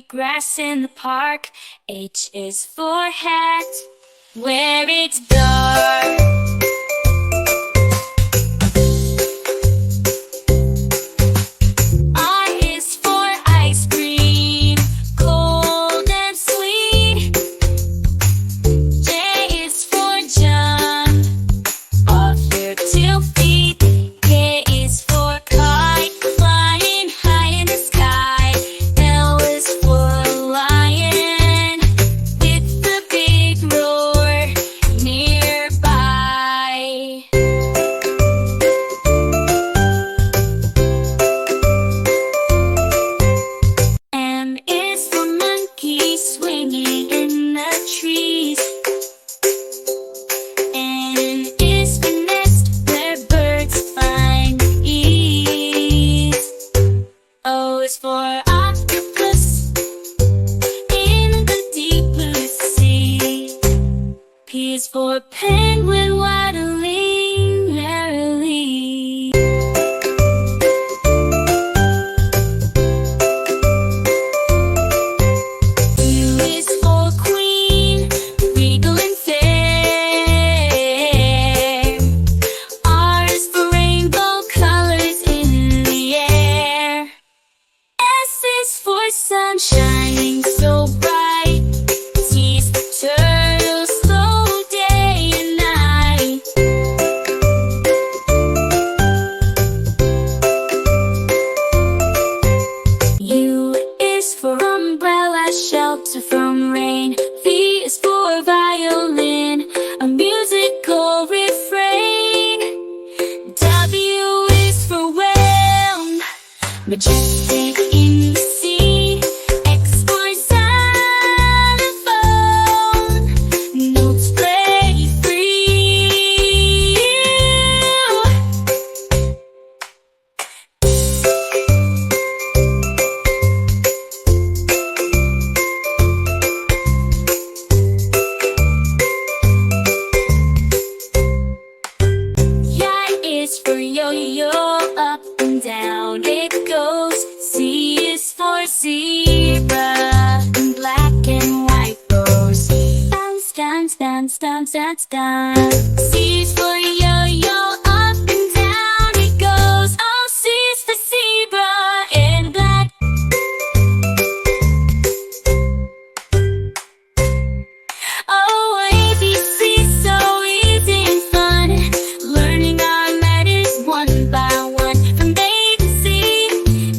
grass in the park. H is for hat, where it's dark. I is for ice cream, cold and sweet. J is for jump, off your 2 feet. K is for kite, flying high in the sky. L is for lion, with the big roar nearby. M is for monkey, swinging in the trees. N is for nest, where birds find ease. O is for octopus, in the deep blue sea. P is for penguin, waddling merrily. Q is for queen, regal and fair. R is for rainbow colors in the air. S is for sun, shining so bright. T is for turtle, slow day and night. U is for umbrella, shelter from rain. V is for violin, a musical refrain. W is for whale, majestic in the sea. X for xylophone, notes play free. Y is for yo-yo, up and down it goes. Z is for zebra, in black and white rows. Bounce, dance, dance, dance, dance, dance. C is for yo-yo, up and down it goes. Oh, C is for zebra, in black. Oh, ABC, so easy and fun. Learning our letters one by one, from A to Z.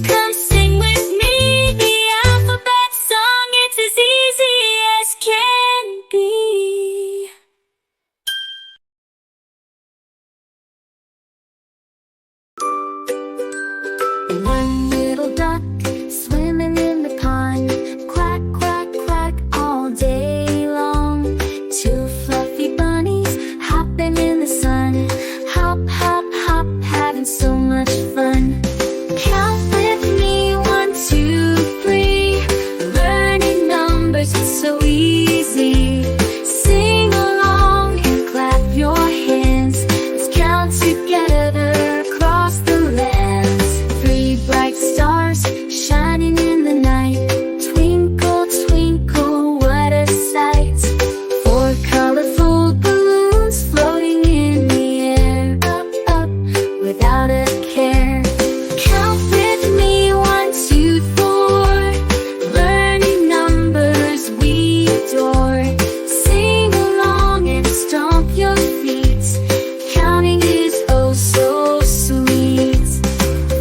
Come sing with me the alphabet song. It's as easy as can be. One little duck swimming in the pond, quack, quack, quack all day long. 2 fluffy bunnies hopping in the sun, hop, hop, hop, having so much fun. Count with me, 1, 2, 3. Learning numbers, it's so easy. Sing along and clap your hands. Let's count together across the lands. 3 bright stars shining in the night. Twinkle, twinkle, what a sight. 4 colorful balloons floating in the air. Up, up, without a care. Count with me, 1, 2, 4. Learning numbers we adore. Sing along and stomp your feet. Counting is oh so sweet.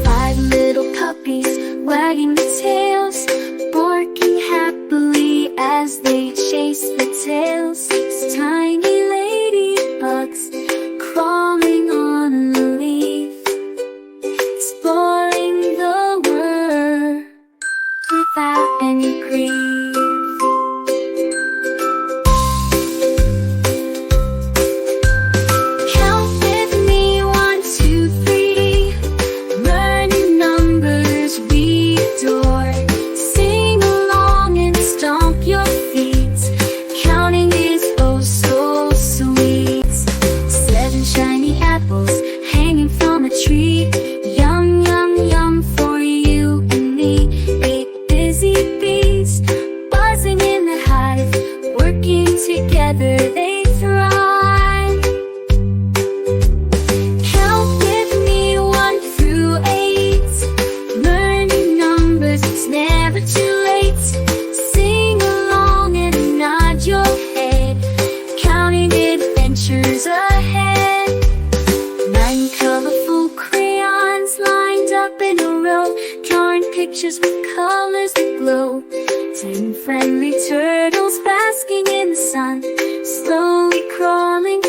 5 little puppies wagging their tails, barking happily as they chase the tails. 6 tiny ladybugs crawling on a leaf, exploring the world without any grief. Count with me, 1, 2, 3. Learning numbers we adore. Sing along and stomp your feet. Counting is oh so sweet. 7 shiny apples hanging from a tree. Yum, yum, yum for you and me. 8 busy bees stars with colors that glow. 10 friendly turtles basking in the sun, slowly crawling